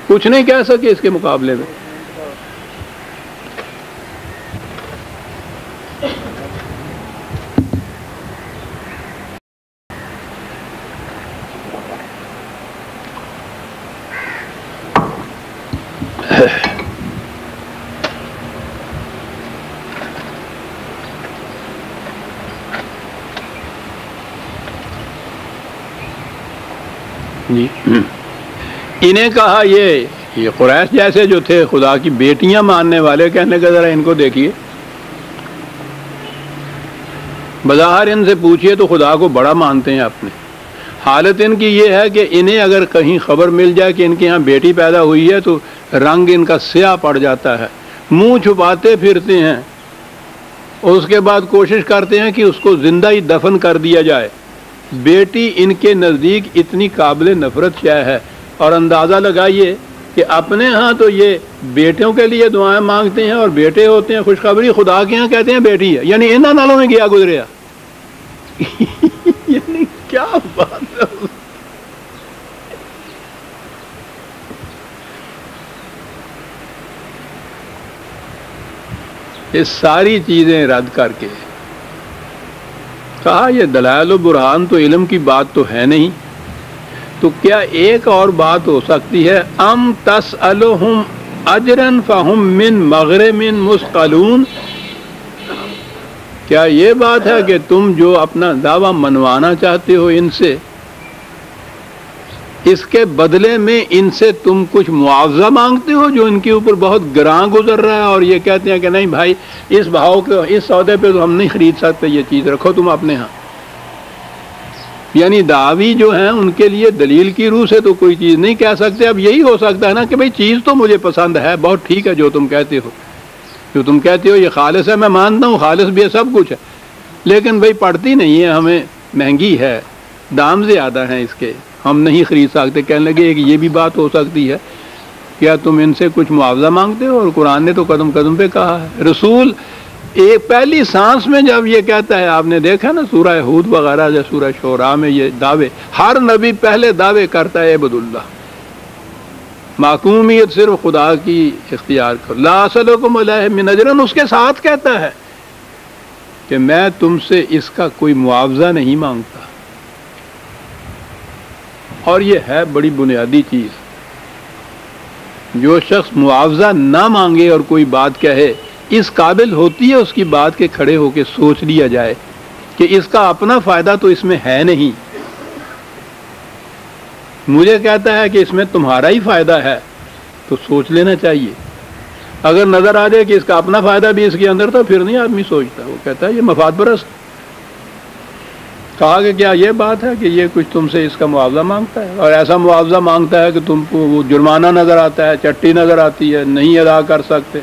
کچھ نہیں کہہ سکے اس کے مقابلے میں. جی انہیں کہا یہ قریش جیسے جو تھے خدا کی بیٹیاں ماننے والے، کہنے کا ذرا ان کو دیکھیے، بظاہر ان سے پوچھئے تو خدا کو بڑا مانتے ہیں اپنے. حالت ان کی یہ ہے کہ انہیں اگر کہیں خبر مل جائے کہ ان کے یہاں بیٹی پیدا ہوئی ہے تو رنگ ان کا سیاہ پڑ جاتا ہے، منہ چھپاتے پھرتے ہیں، اور اس کے بعد کوشش کرتے ہیں کہ اس کو زندہ ہی دفن کر دیا جائے. بیٹی ان کے نزدیک اتنی قابل نفرت شے ہے. اور اندازہ لگائیے کہ اپنے ہاں تو یہ بیٹوں کے لیے دعائیں مانگتے ہیں اور بیٹے ہوتے ہیں خوشخبری، خدا کے ہاں کہتے ہیں بیٹی ہے، یعنی انہاں نالوں میں گیا گزریا. یعنی کیا بات ہے. یہ ساری چیزیں رد کر کے کہا یہ دلائل و برہان تو علم کی بات تو ہے نہیں، تو کیا ایک اور بات ہو سکتی ہے؟ ام تسألہم اجرا فہم من مغرم مثقلون. کیا یہ بات ہے کہ تم جو اپنا دعویٰ منوانا چاہتے ہو ان سے، اس کے بدلے میں ان سے تم کچھ معاوضہ مانگتے ہو جو ان کے اوپر بہت گراں گزر رہا ہے، اور یہ کہتے ہیں کہ نہیں بھائی اس بھاؤ کے اس سودے پہ تو ہم نہیں خرید سکتے، یہ چیز رکھو تم اپنے ہاں. یعنی دعوی جو ہیں ان کے لیے دلیل کی روح سے تو کوئی چیز نہیں کہہ سکتے. اب یہی ہو سکتا ہے نا کہ بھئی چیز تو مجھے پسند ہے، بہت ٹھیک ہے جو تم کہتے ہو، جو تم کہتے ہو یہ خالص ہے، میں مانتا ہوں خالص بھی ہے، سب کچھ ہے، لیکن بھئی پڑتی نہیں ہے، ہمیں مہنگی ہے، دام زیادہ ہیں اس کے، ہم نہیں خرید سکتے. کہنے لگے کہ یہ بھی بات ہو سکتی ہے، کیا تم ان سے کچھ معاوضہ مانگتے ہو؟ اور قرآن نے تو قدم قدم پہ کہا ہے. رسول ایک پہلی سانس میں جب یہ کہتا ہے، آپ نے دیکھا نا سورہ ہود وغیرہ یا سورہ شعراء میں یہ دعوے، ہر نبی پہلے دعوے کرتا ہے عبد اللہ، معقومیت صرف خدا کی اختیار کرو، لا اسألکم علیہ من اجر، اس کے ساتھ کہتا ہے کہ میں تم سے اس کا کوئی معاوضہ نہیں مانگتا. اور یہ ہے بڑی بنیادی چیز، جو شخص معاوضہ نہ مانگے اور کوئی بات کہے، اس قابل ہوتی ہے اس کی بات کے کھڑے ہو کے سوچ لیا جائے کہ اس کا اپنا فائدہ تو اس میں ہے نہیں. مجھے کہتا ہے کہ اس میں تمہارا ہی فائدہ ہے تو سوچ لینا چاہیے. اگر نظر آ جائے کہ اس کا اپنا فائدہ بھی اس کے اندر تو پھر نہیں آدمی سوچتا، وہ کہتا ہے یہ مفاد پرست. کہا کہ کیا یہ بات ہے کہ یہ کچھ تم سے اس کا معاوضہ مانگتا ہے، اور ایسا معاوضہ مانگتا ہے کہ تم کو وہ جرمانہ نظر آتا ہے، چٹی نظر آتی ہے، نہیں ادا کر سکتے،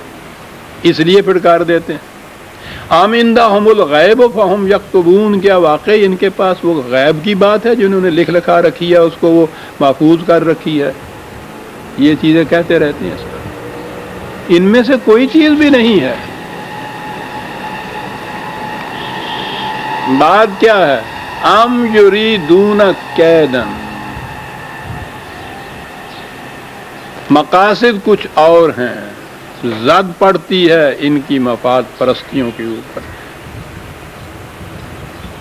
اس لیے پھٹکار دیتے ہیں. ام عندہم الغیب فہم یکتبون، کیا واقعی ان کے پاس وہ غیب کی بات ہے جنہوں نے لکھ لکھا رکھی ہے، اس کو وہ محفوظ کر رکھی ہے. یہ چیزیں کہتے رہتے ہیں. ان میں سے کوئی چیز بھی نہیں ہے. بات کیا ہے؟ ام یریدون کیدن، مقاصد کچھ اور ہیں، زد پڑتی ہے ان کی مفاد پرستیوں کے اوپر.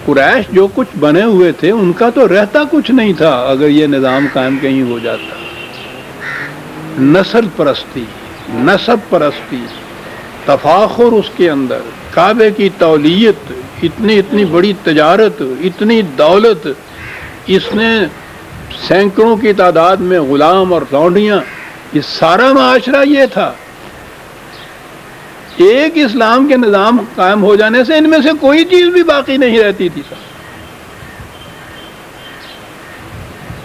قریش جو کچھ بنے ہوئے تھے ان کا تو رہتا کچھ نہیں تھا اگر یہ نظام قائم کہیں ہو جاتا. نسل پرستی، نسب پرستی، تفاخر اس کے اندر، کعبے کی تولیت، اتنی بڑی تجارت، اتنی دولت، اس نے سینکڑوں کی تعداد میں غلام اور لونڈیاں، یہ سارا معاشرہ یہ تھا. ایک اسلام کے نظام قائم ہو جانے سے ان میں سے کوئی چیز بھی باقی نہیں رہتی تھی.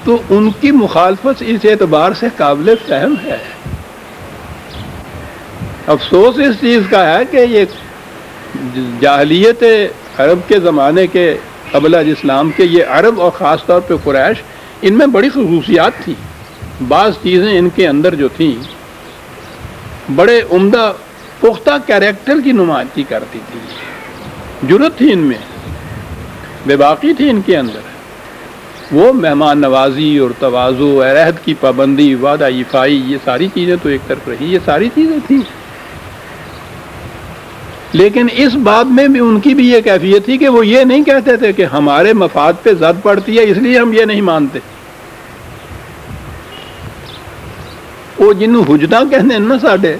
تو ان کی مخالفت اس اعتبار سے قابل فہم ہے. افسوس اس چیز کا ہے کہ یہ جاہلیت عرب کے زمانے کے قبل اسلام کے یہ عرب اور خاص طور پہ قریش، ان میں بڑی خصوصیات تھیں. بعض چیزیں ان کے اندر جو تھیں بڑے عمدہ پختہ کیریکٹر کی نمائندگی کرتی تھی. جرأت تھی ان میں، بے باقی تھی ان کے اندر. وہ مہمان نوازی اور تواضع، عہد کی پابندی، وعدہ ایفائی، یہ ساری چیزیں تو ایک طرف رہی، یہ ساری چیزیں تھیں، لیکن اس بات میں بھی ان کی بھی یہ کیفیت تھی کہ وہ یہ نہیں کہتے تھے کہ ہمارے مفاد پہ زد پڑتی ہے اس لیے ہم یہ نہیں مانتے. وہ جنوں حجتاں کہنے ہیں نا ساڈے،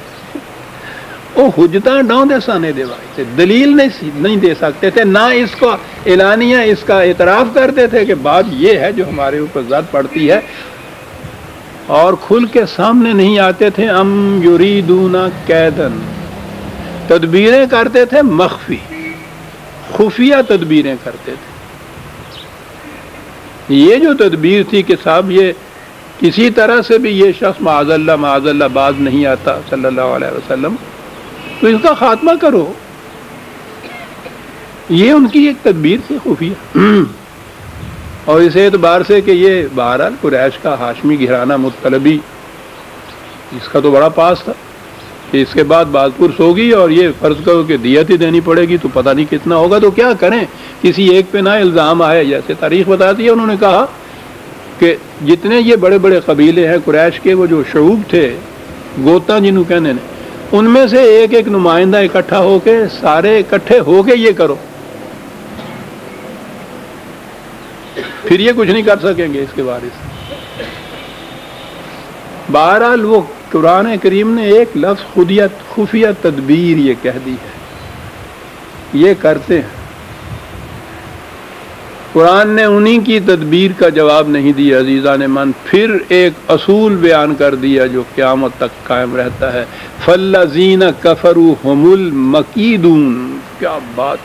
وہ حجتاں ڈاؤں دے سانے دے واسطے دلیل نہیں دے سکتے تھے، نہ اس کو اعلانیہ اس کا اعتراف کرتے تھے کہ بات یہ ہے جو ہمارے اوپر زد پڑتی ہے، اور کھل کے سامنے نہیں آتے تھے. ام یریدون کیدن، تدبیریں کرتے تھے مخفی، خفیہ تدبیریں کرتے تھے. یہ جو تدبیر تھی کہ صاحب یہ کسی طرح سے بھی یہ شخص معاذ اللہ باز نہیں آتا صلی اللہ علیہ وسلم، تو اس کا خاتمہ کرو، یہ ان کی ایک تدبیر تھی خفیہ. اور اس اعتبار سے کہ یہ بہرحال قریش کا ہاشمی گھرانہ مطلبی، اس کا تو بڑا پاس تھا کہ اس کے بعد بازپرس ہوگی اور یہ فرض کرو کہ دیت ہی دینی پڑے گی تو پتہ نہیں کتنا ہوگا، تو کیا کریں، کسی ایک پہ نہ الزام آئے. جیسے تاریخ بتاتی ہے، انہوں نے کہا کہ جتنے یہ بڑے بڑے قبیلے ہیں قریش کے، وہ جو شعوب تھے، گوتا جنہوں کہنے نے، ان میں سے ایک ایک نمائندہ اکٹھا ہو کے، سارے اکٹھے ہو کے یہ کرو، پھر یہ کچھ نہیں کر سکیں گے اس کے وارث. بہرحال وہ قرآن کریم نے ایک لفظ خفیہ تدبیر یہ کہہ دی ہے، یہ کرتے ہیں. قرآن نے انہی کی تدبیر کا جواب نہیں دیا عزیزان من، پھر ایک اصول بیان کر دیا جو قیامت تک قائم رہتا ہے. فالذین کفروا هم المکیدون. کیا بات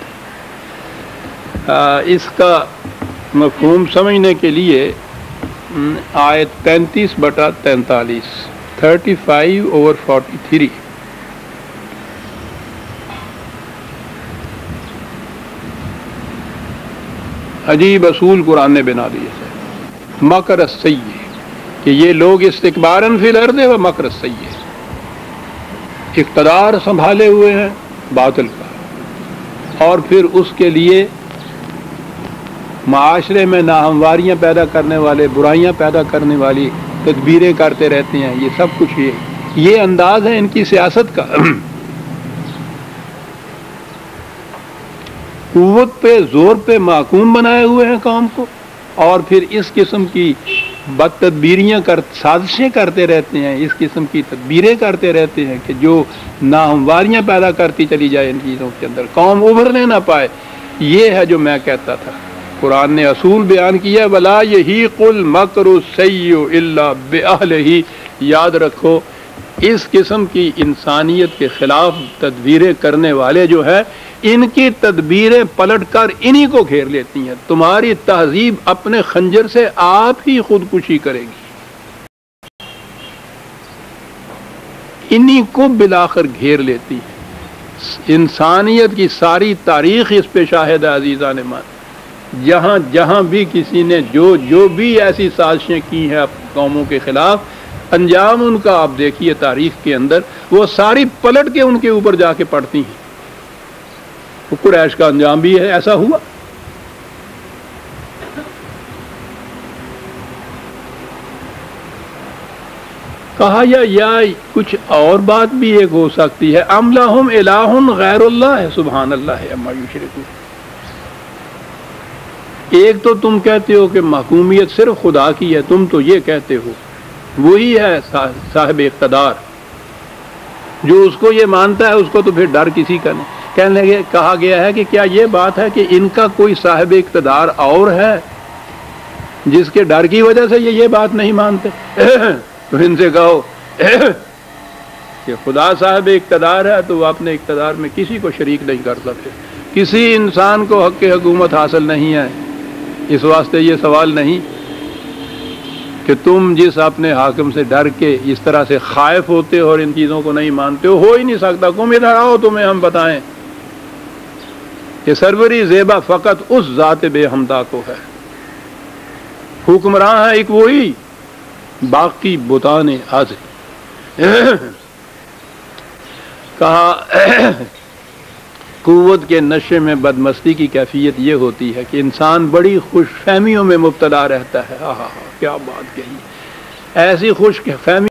ہے. اس کا مفہوم سمجھنے کے لیے آیت 35/43 35/43 عجیب اصول قرآن نے بنا دیے ہے. مکر السیئ، کہ یہ لوگ استکباراً فی الارض و مکر السیئ، اقتدار سنبھالے ہوئے ہیں باطل کا، اور پھر اس کے لیے معاشرے میں ناہمواریاں پیدا کرنے والے، برائیاں پیدا کرنے والی تدبیریں کرتے رہتے ہیں. یہ سب کچھ یہ انداز ہے ان کی سیاست کا. قوت پہ، زور پہ محکوم بنائے ہوئے ہیں قوم کو، اور پھر اس قسم کی بد تدبیریاں سازشیں کرتے رہتے ہیں، اس قسم کی تدبیریں کرتے رہتے ہیں کہ جو ناہمواریاں پیدا کرتی چلی جائے ان چیزوں کے اندر، قوم ابھرنے نہ پائے. یہ ہے جو میں کہتا تھا، قرآن نے اصول بیان کیا، وَلَا يَحِيقُ الْمَكْرُ السَّيِّئُ إِلَّا بِأَهْلِهِ. یاد رکھو اس قسم کی انسانیت کے خلاف تدبیریں کرنے والے جو ہے، ان کی تدبیریں پلٹ کر انہی کو گھیر لیتی ہیں. تمہاری تہذیب اپنے خنجر سے آپ ہی خودکشی کرے گی، انہی کو بلاخر گھیر لیتی ہے. انسانیت کی ساری تاریخ اس پہ شاہد ہے عزیزان مان. جہاں جہاں بھی کسی نے جو بھی ایسی سازشیں کی ہیں قوموں کے خلاف، انجام ان کا آپ دیکھیے تاریخ کے اندر، وہ ساری پلٹ کے ان کے اوپر جا کے پڑتی ہیں. قریش کا انجام بھی ہے ایسا ہوا. کہا یا کچھ اور بات بھی ایک ہو سکتی ہے، ام لہم الہ غیر اللہ، سبحان اللہ عما یشرکون. ایک تو تم کہتے ہو کہ محکومیت صرف خدا کی ہے، تم تو یہ کہتے ہو وہی ہے صاحب اقتدار، جو اس کو یہ مانتا ہے اس کو تو پھر ڈر کسی کا نہیں. کہنے لگے، کہا گیا ہے کہ کیا یہ بات ہے کہ ان کا کوئی صاحب اقتدار اور ہے جس کے ڈر کی وجہ سے یہ بات نہیں مانتے؟ تو ان سے کہو کہ خدا صاحب اقتدار ہے تو وہ اپنے اقتدار میں کسی کو شریک نہیں کر سکتے، کسی انسان کو حق حکومت حاصل نہیں ہے. اس واسطے یہ سوال نہیں کہ تم جس اپنے حاکم سے ڈر کے اس طرح سے خائف ہوتے ہو اور ان چیزوں کو نہیں مانتے ہو ہی نہیں سکتا. تم ادھر آؤ، تمہیں ہم بتائیں کہ سروری زیبا فقط اس ذات بے حمدہ کو ہے، حکمراں ہے ایک وہی، باقی بتان آزے. کہا قوت کے نشے میں بدمستی کی کیفیت یہ ہوتی ہے کہ انسان بڑی خوش فہمیوں میں مبتلا رہتا ہے۔ کیا بات کہی، ایسی خوش فہمی